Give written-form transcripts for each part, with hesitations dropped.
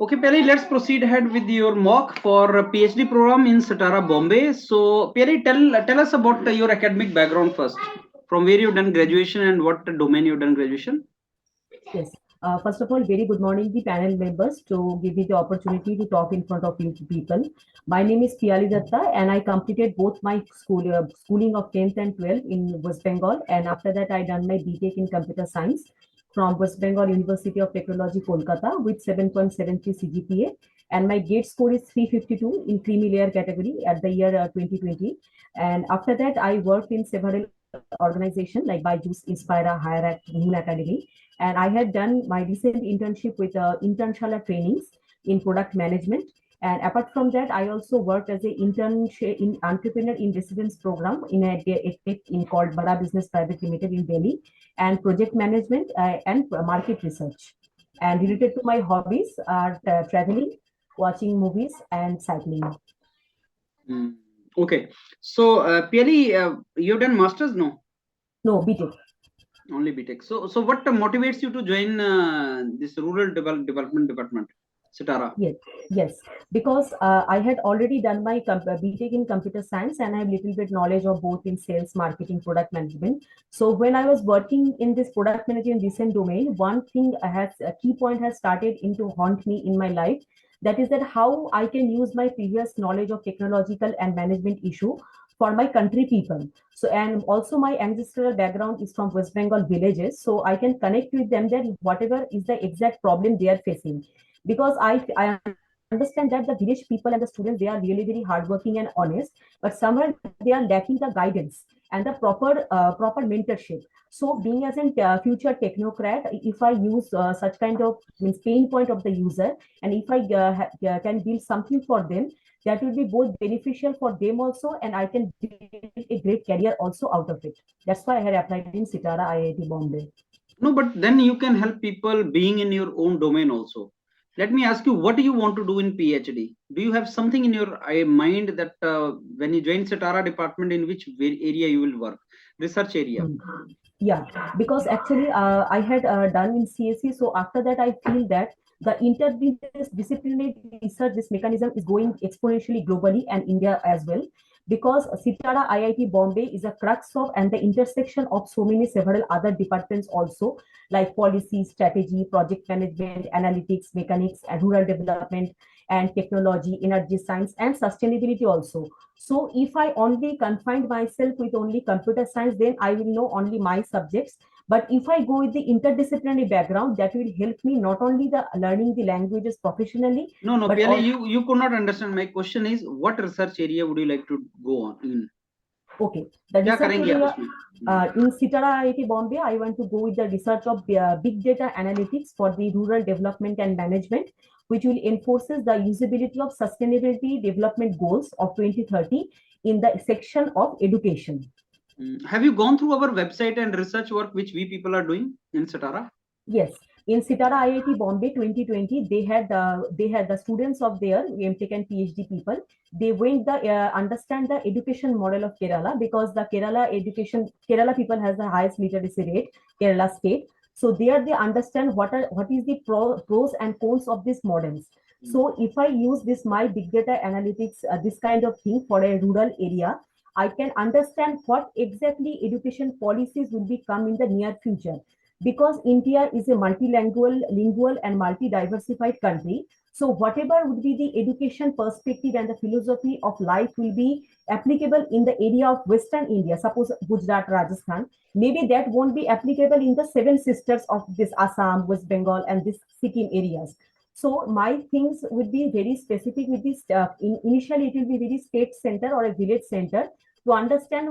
Okay, Perry, let's proceed ahead with your mock for PhD program in CTARA Bombay. So, Perry, tell us about your academic background first. From where you've done graduation and what domain you've done graduation? Yes. First of all, very good morning, the panel members, to give me the opportunity to talk in front of you people. My name is Piyali Datta, and I completed both my schooling of 10th and 12th in West Bengal, and after that, I done my B.Tech in computer science from West Bengal University of Technology, Kolkata, with 7.73 CGPA, and my GATE score is 352 in creamy layer category at the year 2020. And after that, I worked in several organizations like Byju's, Inspira, Higher Moon Academy, and I had done my recent internship with internship trainings in product management. And apart from that, I also worked as an internship in entrepreneur in residence program in a tech in called Bada Business Private Limited in Delhi, and project management and market research. And related to my hobbies are traveling, watching movies, and cycling. Okay, so Piyali, you've done masters, no? No, B.Tech. Only B.Tech. So what motivates you to join this rural development department, CTARA? Yes, because I had already done my B.Tech in computer science, and I have little bit knowledge of both in sales, marketing, product management. So when I was working in this product management recent domain, one thing a key point has started to haunt me in my life. That is that how I can use my previous knowledge of technological and management issue for my country people. So, and also my ancestral background is from West Bengal villages, so I can connect with them that whatever is the exact problem they are facing, because I understand that the village people and the students, they are really very hardworking and honest, but somewhere they are lacking the guidance and the proper mentorship. So being as a future technocrat, if I use such kind of means pain point of the user, and if I can build something for them, that will be both beneficial for them also, and I can build a great career also out of it. That's why I had applied in CTARA IIT Bombay. No, but then you can help people being in your own domain also. Let me ask you, what do you want to do in PhD? Do you have something in your mind that when you join CTARA department, in which area you will work? Research area. Yeah, because actually I had done in CSE. So after that, I feel that the interdisciplinary research, this mechanism is going exponentially globally and India as well. Because CTARA IIT Bombay is a crux of and the intersection of so many several other departments also, like policy, strategy, project management, analytics, mechanics, and rural development, and technology, energy science, and sustainability also. So if I only confined myself with only computer science, then I will know only my subjects. But if I go with the interdisciplinary background, that will help me not only the learning the languages professionally. No, But Pele, you could not understand. My question is, what research area would you like to go on in? Okay, the research area in CTARA IIT Bombay, I want to go with the research of big data analytics for the rural development and management, which will enforces the usability of sustainability development goals of 2030 in the section of education. Have you gone through our website and research work which we people are doing in CTARA? Yes, in CTARA IIT Bombay 2020, they had the students of their M.Tech and PhD people. They went the understand the education model of Kerala, because the Kerala people has the highest literacy rate, Kerala state. So there they understand what is the pros and cons of these models. So if I use this my big data analytics, this kind of thing for a rural area, I can understand what exactly education policies will become in the near future, because India is a lingual and multi-diversified country. So whatever would be the education perspective and the philosophy of life will be applicable in the area of Western India, suppose Gujarat, Rajasthan, maybe that won't be applicable in the seven sisters of this Assam, West Bengal, and this Sikkim areas. So my things would be very specific with this. Initially, it will be very state center or a village center, to understand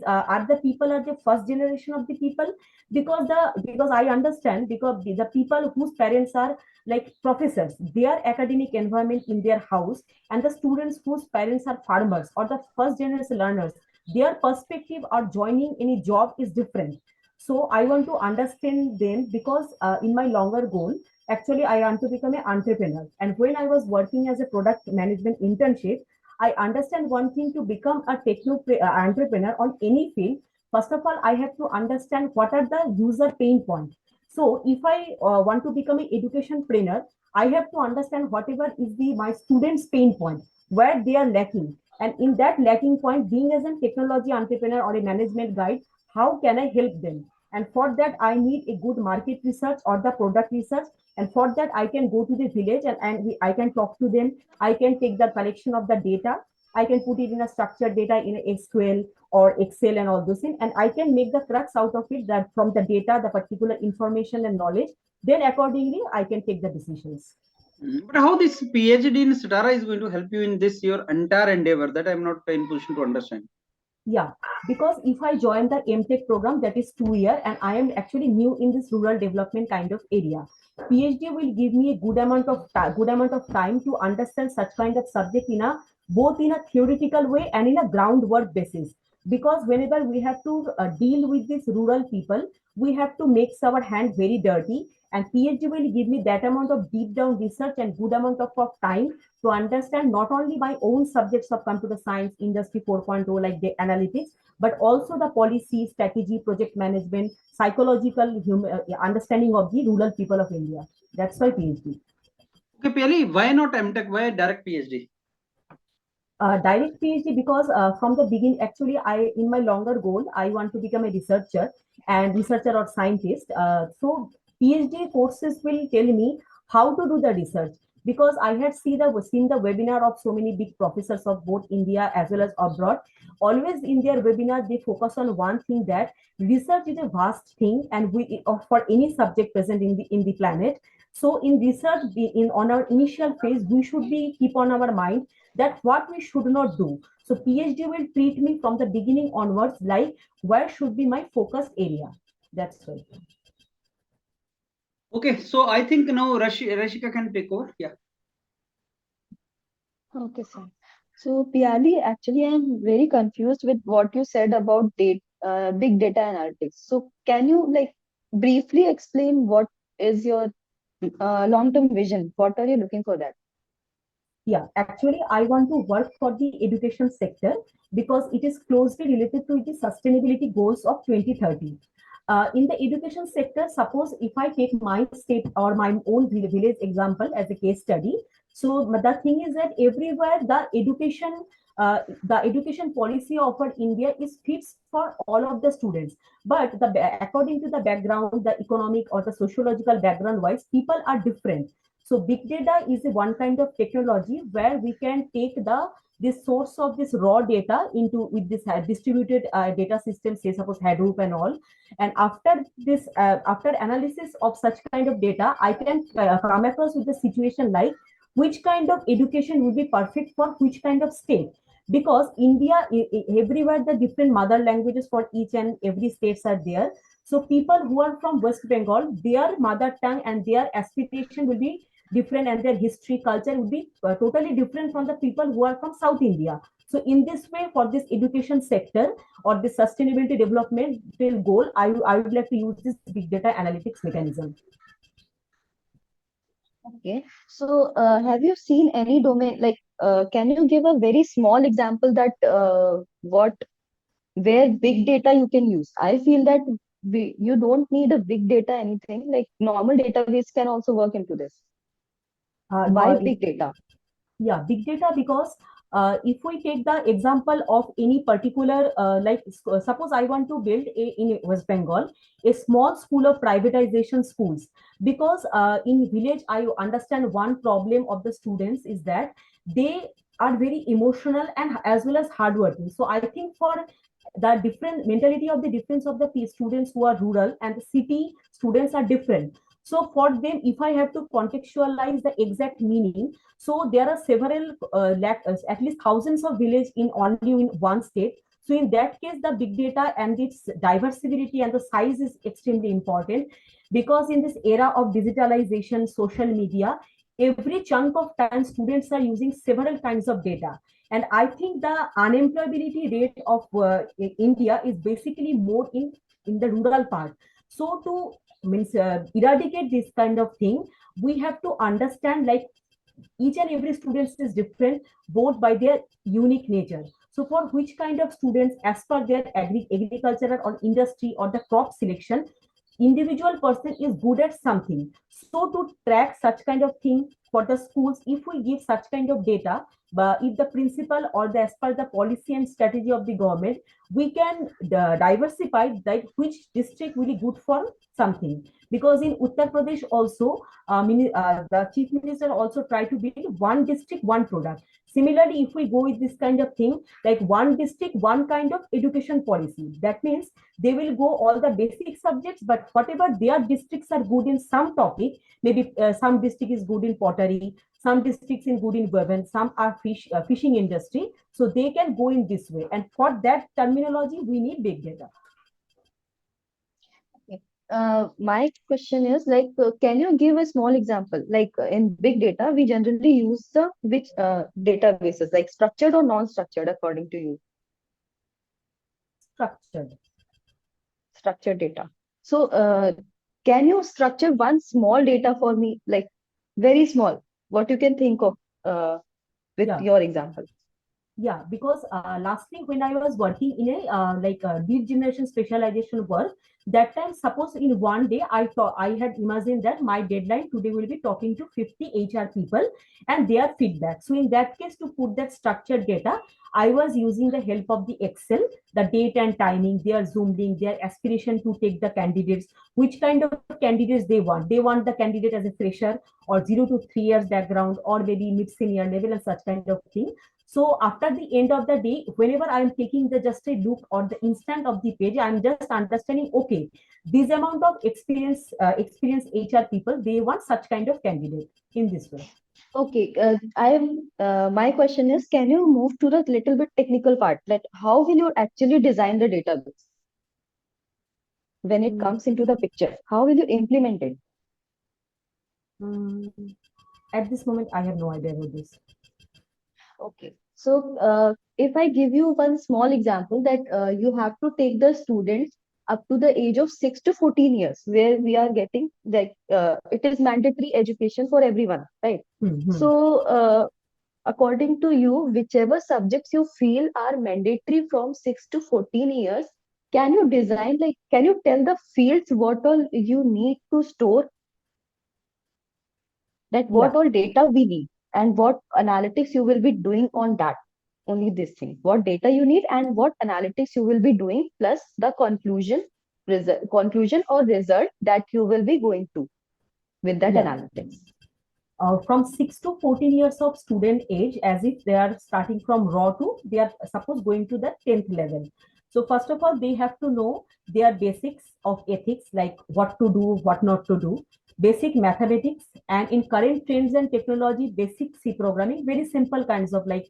are the people are the first generation of the people, because I understand, because the people whose parents are like professors, their academic environment in their house, and the students whose parents are farmers or the first generation learners, their perspective or joining any job is different. So I want to understand them, because in my longer goal, actually I want to become an entrepreneur. And when I was working as a product management internship, I understand one thing: to become a entrepreneur on any field, first of all, I have to understand what are the user pain points. So if I want to become an education trainer, I have to understand whatever is my students' pain point, where they are lacking. And in that lacking point, being as a technology entrepreneur or a management guide, how can I help them? And for that, I need a good market research or the product research. And for that, I can go to the village I can talk to them. I can take the collection of the data. I can put it in a structured data in SQL or Excel and all those things. And I can make the crux out of it, that from the data, the particular information and knowledge, then accordingly, I can take the decisions. But how this PhD in CTARA is going to help you in this your entire endeavor? That I'm not in position to understand. Yeah, because if I join the M.Tech program, that is 2 year, and I am actually new in this rural development kind of area. PhD will give me a good amount of time to understand such kind of subject in a both in a theoretical way and in a groundwork basis. Because whenever we have to deal with these rural people, we have to make our hand very dirty. And PhD will give me that amount of deep down research and good amount of time to understand not only my own subjects of computer science, industry 4.0 like the analytics, but also the policy, strategy, project management, psychological understanding of the rural people of India. That's why PhD. Okay, Pali, why not MTech? Why direct PhD? Direct PhD because from the beginning, actually, in my longer goal, I want to become a researcher or scientist. So PhD courses will tell me how to do the research, because I had seen the webinar of so many big professors of both India as well as abroad. Always in their webinar, they focus on one thing, that research is a vast thing, and for any subject present in the planet. So in research, on our initial phase, we should be keep on our mind that what we should not do. So PhD will treat me from the beginning onwards, like where should be my focus area. That's right. Okay, so I think now Rashika can take over. Yeah. Okay, sir. So, Piali, actually, I'm very confused with what you said about big data analytics. So, can you like briefly explain what is your long-term vision? What are you looking for that? Yeah, actually, I want to work for the education sector because it is closely related to the sustainability goals of 2030. In the education sector, suppose if I take my state or my own village example as a case study, so the thing is that everywhere the education policy of India is fixed for all of the students. But according to the background, the economic or the sociological background wise, people are different. So big data is one kind of technology where we can take this source of this raw data into with this distributed data system, say suppose Hadoop and all. And after analysis of such kind of data, I can come across with the situation like which kind of education would be perfect for which kind of state. Because India, everywhere the different mother languages for each and every states are there. So people who are from West Bengal, their mother tongue and their aspiration will be different, and their history, culture would be totally different from the people who are from South India. So in this way, for this education sector or the sustainability developmental goal, I would like to use this big data analytics mechanism. Okay. So, have you seen any domain like? Can you give a very small example that where big data you can use? I feel that you don't need a big data anything, like normal database can also work into this. Why No, big data? yeah, big data because if we take the example of any particular suppose I want to build in West Bengal a small school of privatization schools, because in village I understand one problem of the students is that they are very emotional and as well as hardworking. So I think for the different mentality of the difference of the students who are rural and the city students are different. So for them, if I have to contextualize the exact meaning, so there are several at least thousands of villages in only in one state. So in that case, the big data and its diversity and the size is extremely important, because in this era of digitalization, social media, every chunk of time students are using several kinds of data. And I think the unemployability rate of India is basically more in the rural part. So to eradicate this kind of thing, we have to understand like each and every student is different both by their unique nature. So for which kind of students, as per their agricultural or industry or the crop selection, individual person is good at something. So to track such kind of thing for the schools, if we give such kind of data, but if the principal or the as per the policy and strategy of the government, we can diversify that which district really good for something. Because in Uttar Pradesh also, the chief minister also try to build one district, one product. Similarly, if we go with this kind of thing, like one district, one kind of education policy, that means they will go all the basic subjects, but whatever their districts are good in some topic, maybe some district is good in pottery, some districts in good in woven, some are fishing industry, so they can go in this way. And for that terminology, we need big data. My question is like, can you give a small example? Like in big data, we generally use the which databases, like structured or non-structured, according to you? Structured. Structured data. So, can you structure one small data for me, like very small, what you can think of with Yeah. your example? Yeah, because lastly, when I was working in a lead generation specialization work, that time, suppose in one day, I thought I had imagined that my deadline today will be talking to 50 HR people and their feedback. So in that case, to put that structured data, I was using the help of the Excel, the date and timing, their Zoom link, their aspiration to take the candidates, which kind of candidates they want. They want the candidate as a fresher or 0 to 3 years background or maybe mid-senior level and such kind of thing. So after the end of the day, whenever I'm taking the just a look or the instant of the page, I'm just understanding, okay, this amount of experienced HR people, they want such kind of candidate in this way. Okay, my question is, can you move to the little bit technical part? Like, how will you actually design the database when it comes into the picture? How will you implement it? At this moment, I have no idea about this. Okay. So, if I give you one small example that you have to take the students up to the age of 6 to 14 years, where we are getting like it is mandatory education for everyone, right? So, according to you, whichever subjects you feel are mandatory from 6 to 14 years, can you design, like, can you tell the fields what all you need to store, that what Yeah. all data we need and what analytics you will be doing on that? Only this thing, what data you need and what analytics you will be doing, plus the conclusion or result that you will be going to with that Yeah. analytics. From 6 to 14 years of student age, as if they are starting from raw to they are suppose going to the 10th level. So first of all, they have to know their basics of ethics, like what to do, what not to do, basic mathematics, and in current trends and technology, basic C programming, very simple kinds of like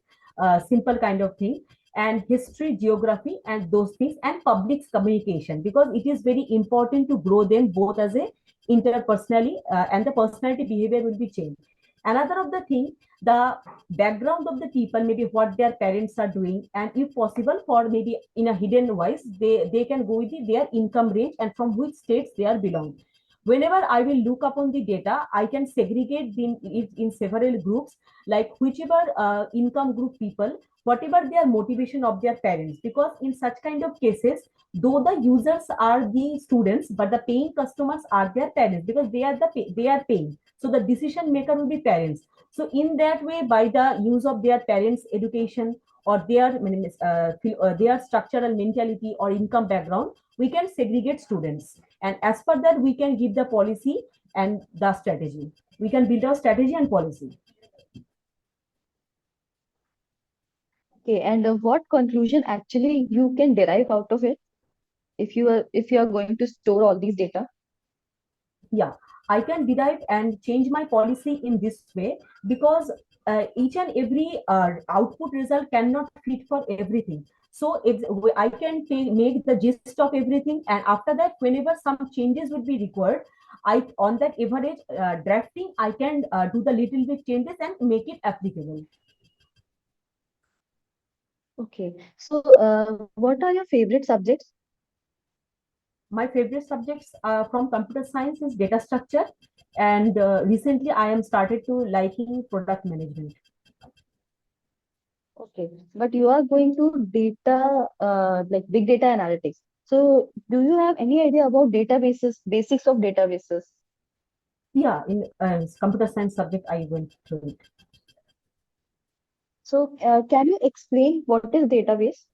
simple kind of thing, and history, geography, and those things, and public communication, because it is very important to grow them both as a interpersonally and the personality behavior will be changed. Another of the thing, the background of the people, maybe what their parents are doing, and if possible for maybe in a hidden wise, they can go with their income range and from which states they are belong. Whenever I will look upon the data, I can segregate them in several groups, like whichever income group people, whatever their motivation of their parents, because in such kind of cases, though the users are the students, but the paying customers are their parents, because they are paying, so the decision maker will be parents. So in that way, by the use of their parents education or their structural mentality or income background, we can segregate students, and as per that we can give the policy and the strategy. We can build our strategy and policy. Okay, and what conclusion actually you can derive out of it if you are going to store all these data? Yeah, I can derive and change my policy in this way, because each and every output result cannot fit for everything. So I can make the gist of everything, and after that, whenever some changes would be required, I on that average drafting, I can do the little bit changes and make it applicable. Okay, so what are your favorite subjects? My favorite subjects from computer science is data structure, and recently I am started to liking product management. Okay, but you are going to data like big data analytics. So do you have any idea about databases, basics of databases? Yeah, in computer science subject, I went through it. So can you explain what is database?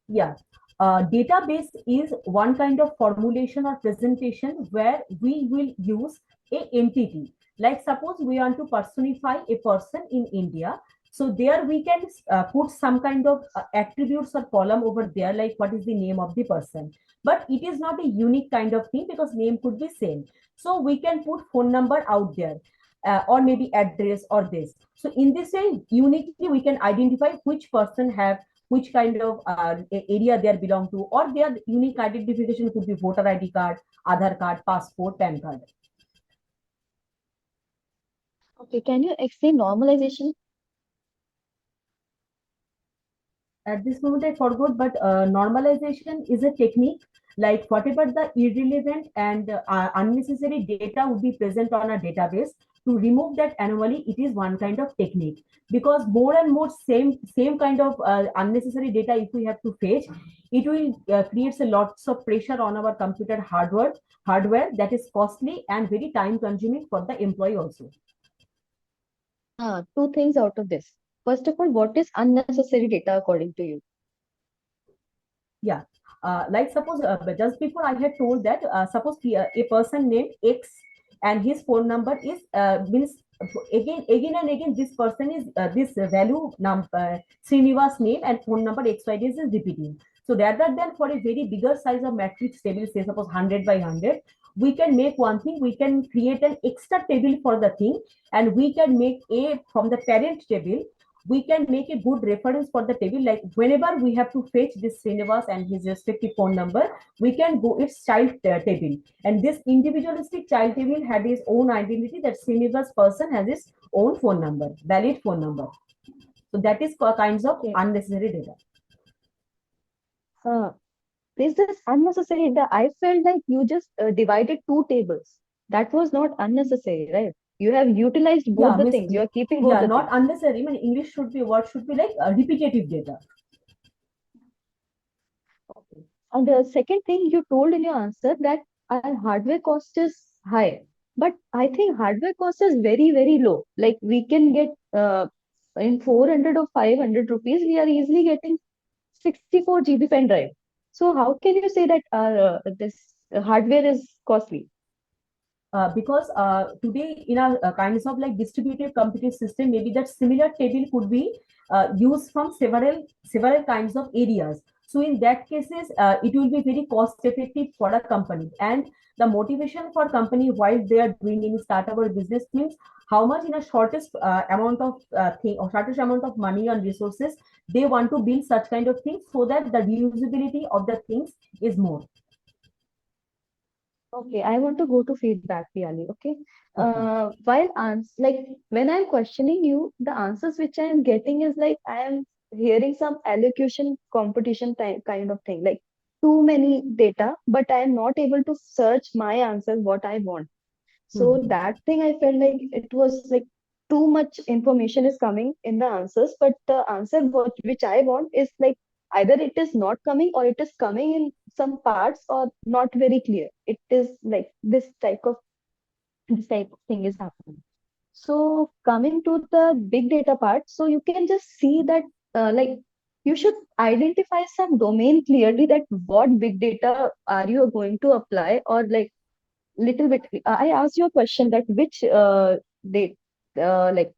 Yeah. Database is one kind of formulation or presentation where we will use a entity. Like suppose we want to personify a person in India. So there we can put some kind of attributes or column over there, like what is the name of the person. But it is not a unique kind of thing because name could be same. So we can put phone number out there. Or maybe address or this. So in this way, uniquely we can identify which person have which kind of area they belong to, or their unique identification could be voter ID card, Aadhaar card, passport, PAN card. Okay, can you explain normalization? At this moment, I forgot, but normalization is a technique like whatever the irrelevant and unnecessary data would be present on a database. To remove that anomaly, it is one kind of technique because more and more same kind of unnecessary data if we have to fetch, it will creates a lots of pressure on our computer hardware that is costly and very time consuming for the employee also. Two things out of this. First of all, what is unnecessary data according to you? Yeah. Like suppose just before I had told that suppose a person named X and his phone number is means again and again this person is this value Srinivas name and phone number XYZ is repeating. So rather than for a very bigger size of matrix table, say suppose 100 by 100, we can make one thing. We can create an extra table for the thing, and we can make a from the parent table we can make a good reference for the table. Like whenever we have to fetch this Srinivas and his respective phone number, we can go its child table. And this individualistic child table had his own identity that Srinivas person has his own phone number, valid phone number. So that is kinds of Okay. unnecessary data. Is this unnecessary data? I felt like you just divided two tables. That was not unnecessary, right? You have utilized both Yeah, the miss, things. You are keeping both yeah, the not things. unnecessary. I mean, English should be what should be like repetitive data. Okay. And the second thing you told in your answer that our hardware cost is high, but I think hardware cost is very, very low. Like we can get in 400 or 500 rupees, we are easily getting 64 GB pen drive. So how can you say that this hardware is costly? Because today in a kinds of like distributed computing system, maybe that similar table could be used from several kinds of areas. So in that cases, it will be very cost effective for a company. And the motivation for company while they are doing any startup or business means how much in a shortest amount of thing or shortest amount of money and resources they want to build such kind of things so that the reusability of the things is more. Okay, I want to go to feedback, Piali. Okay. Okay. Like when I'm questioning you, the answers which I am getting is like I am hearing some elocution competition type kind of thing, like too many data, but I am not able to search my answers what I want. So Mhm. that thing I felt like it was like too much information is coming in the answers, but the answer which I want is like either it is not coming or it is coming in some parts or not very clear. It is like this type of thing is happening. So coming to the big data part, so you can just see that like you should identify some domain clearly that what big data are you going to apply or like little bit. I asked you a question that which date, like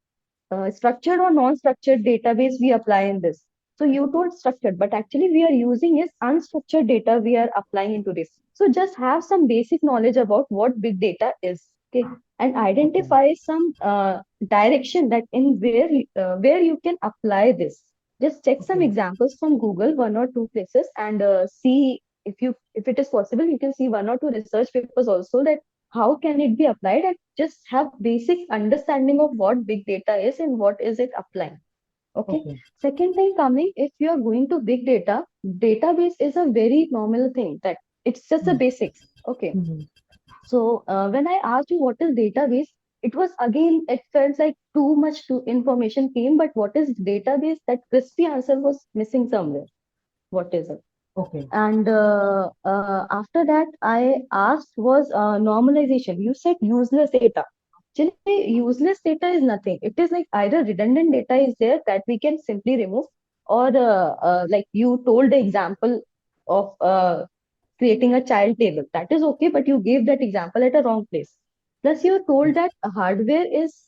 structured or non-structured database we apply in this. So you told structured, but actually we are using is unstructured data we are applying into this. So just have some basic knowledge about what big data is, okay, and Okay. identify some direction that in where you can apply this. Just check some Okay. examples from Google, one or two places, and see if it is possible, you can see one or two research papers also that how can it be applied and just have basic understanding of what big data is and what is it applying. Okay. Okay. Second thing coming, if you are going to big data, database is a very normal thing that it's just a Mhm. basics. Okay. Mhm. So when I asked you what is database, it was again, it felt like too much to information came, but what is database? That crispy answer was missing somewhere. What is it? Okay. And after that, I asked was normalization. You said useless data. Actually, useless data is nothing. It is like either redundant data is there that we can simply remove, or like you told the example of creating a child table. That is okay, but you gave that example at a wrong place. Plus, you told that hardware is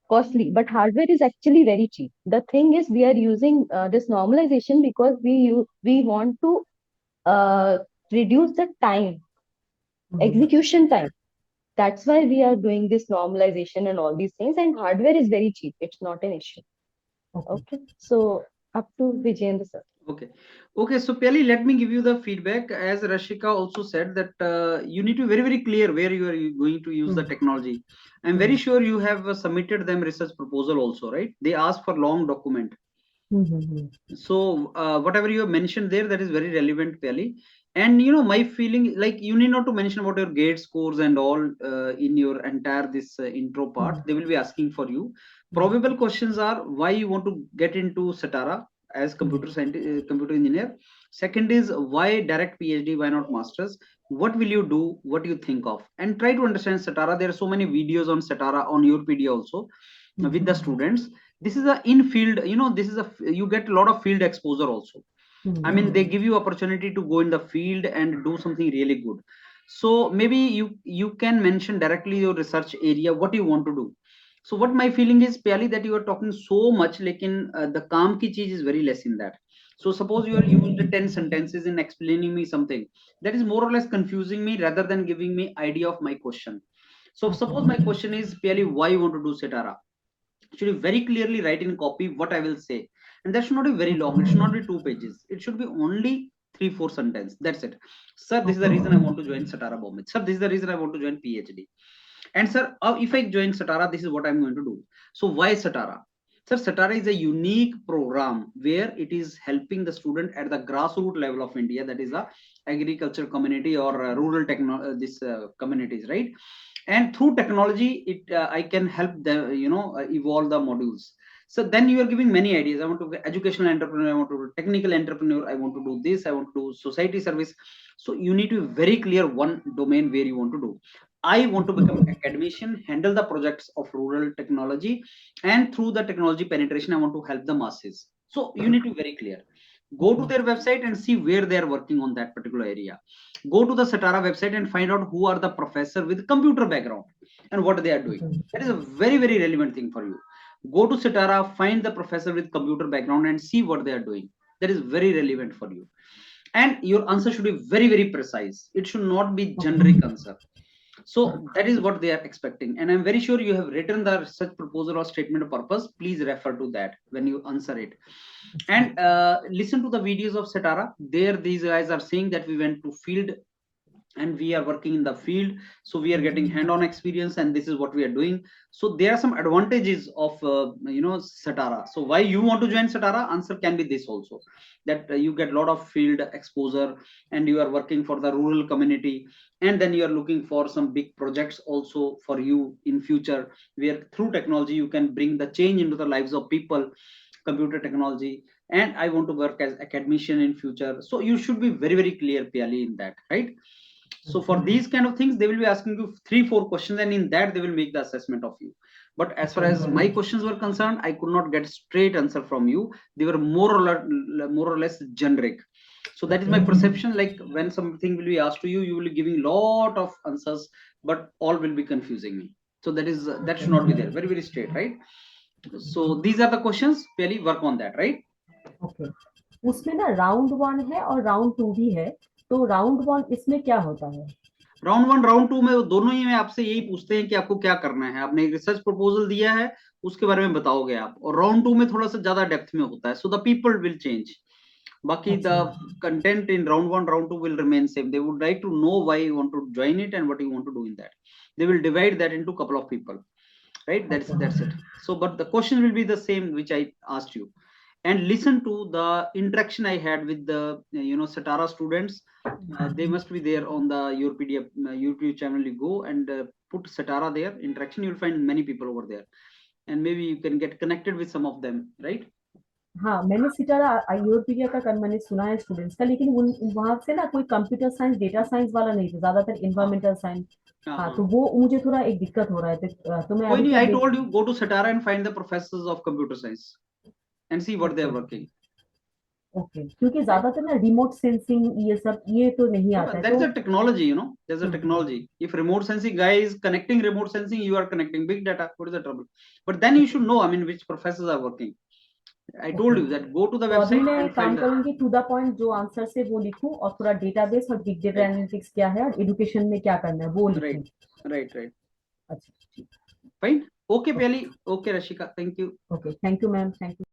costly, but hardware is actually very cheap. The thing is, we are using this normalization because we want to uh, reduce the time, Mhm. execution time. That's why we are doing this normalization and all these things. And hardware is very cheap. It's not an issue. Okay. Okay. So up to Vijayendra sir. Okay. Okay. So Peli, let me give you the feedback. As Rashika also said that you need to be very, very clear where you are going to use the Mhm. technology. I'm very Mhm. sure you have submitted them research proposal also, right? They ask for long document. Mhm. So whatever you have mentioned there, that is very relevant, Peli. And you know, my feeling, like you need not to mention about your gate scores and all in your entire this intro part. Mhm. They will be asking for you. Mhm. Probable questions are why you want to get into CTARA as Mhm. computer scientist, computer engineer. Second is why direct PhD, why not masters? What will you do? What do you think of? And try to understand CTARA. There are so many videos on CTARA on YourPedia also with the Mhm. students. This is a in field, you know, this is a you get a lot of field exposure also. I mean, they Mhm. give you opportunity to go in the field and do something really good. So maybe you can mention directly your research area, what you want to do. So what my feeling is, Pyali, that you are talking so much, like in the calm ki cheez is very less in that. So suppose you are used 10 sentences in explaining me something that is more or less confusing me rather than giving me idea of my question. So suppose my Okay. question is, Pyali, why you want to do CTARA? Should be very clearly write in copy what I will say. And that should not be very long. It should not be 2 pages. It should be only 3-4 sentences. That's it. Sir, this is the Okay. reason I want to join CTARA Bombay. Sir, this is the reason I want to join PhD. And sir, if I join CTARA, this is what I'm going to do. So why CTARA? Sir, CTARA is a unique program where it is helping the student at the grassroots level of India, that is the agriculture community or this communities, right? And through technology it I can help them, evolve the modules. So then you are giving many ideas. I want to be educational entrepreneur, I want to be technical entrepreneur, I want to do this, I want to do society service. So you need to be very clear one domain where you want to do. I want to become academician, handle the projects of rural technology, and through the technology penetration I want to help the masses. So you need to be very clear. Go to Okay. their website and see where they are working on that particular area. Go to the CTARA website and find out who are the professor with computer background and what they are doing. Okay. That is a very, very relevant thing for you. Go to CTARA, find the professor with computer background and see what they are doing. That is very relevant for you. And your answer should be very, very precise. It should not be Okay. generic answer. So that is what they are expecting. And I'm very sure you have written the research proposal or statement of purpose. Please refer to that when you answer it. And listen to the videos of CTARA. There, these guys are saying that we went to field and we are working in the field, so we are getting hand-on experience and this is what we are doing. So there are some advantages of CTARA. So why you want to join CTARA? Answer can be this also, that you get a lot of field exposure and you are working for the rural community, and then you are looking for some big projects also for you in future, where through technology you can bring the change into the lives of people, computer technology. And I want to work as academician in future. So you should be very, very clear, Piali, in that, right? So for these kind of things, they will be asking you 3-4 questions, and in that they will make the assessment of you. But as far as my questions were concerned, I could not get straight answer from you. They were more or less generic. So that is my perception. Like when something will be asked to you, you will be giving lot of answers, but all will be confusing me. So that should not be there. Very, very straight, right? So these are the questions. Peli, work on that, right? Okay उसमें ना round 1 है और round 2 भी है तो round 1 इसमें क्या होता है राउंड 1 राउंड 2 में दोनों ही में आपसे यही पूछते हैं कि आपको क्या करना है। आपने एक रिसर्च प्रपोजल दिया है, उसके बारे में बताओगे आप, और राउंड 2 में थोड़ा सा ज्यादा डेप्थ में होता है। So the people will change. बाकी द अच्छा content in round 1 round 2 will remain same. They would like to know why you want to join it and what you want to do in that. They will divide that into couple of people, right? That's okay it. So but the question will be the same which I asked you. And listen to the interaction I had with the CTARA students. They must be there on the YourPedia YouTube channel. You go and put CTARA there interaction, you'll find many people over there, and maybe you can get connected with some of them, right? हाँ, मैंने सितारा यूरोपीडिया का मैंने सुना है students का, लेकिन वहां से ना कोई कंप्यूटर साइंस डेटा साइंस वाला नहीं था, ज्यादातर इन्वायरमेंटल साइंस। हाँ, तो वो मुझे थोड़ा एक दिक्कत हो रहा है, तो मैं कोई अभी नहीं, क्या I told you go to CTARA and find the professors of computer science and see what they are working. Okay, क्योंकि Right? ज्यादातर ना रिमोट सेंसिंग ये सब ये तो नहीं आता है, That's तो a technology, you know. There's a technology. If remote sensing guy is connecting remote sensing, you are connecting big data. What is the trouble? But then you should know, I mean, which professors are working. I told you that go to the तो अभी website मैं and काम find the. करूंगी to the point, जो answer से वो लिखूं, और पूरा डेटाबेस और बिग डेटा एनालिटिक्स क्या है और एजुकेशन में क्या करना है वो लिखूं। Right. अच्छा, ठीक। Fine. Okay, Peli. Okay, Rashika. Thank you. Okay, thank you ma'am, thank you.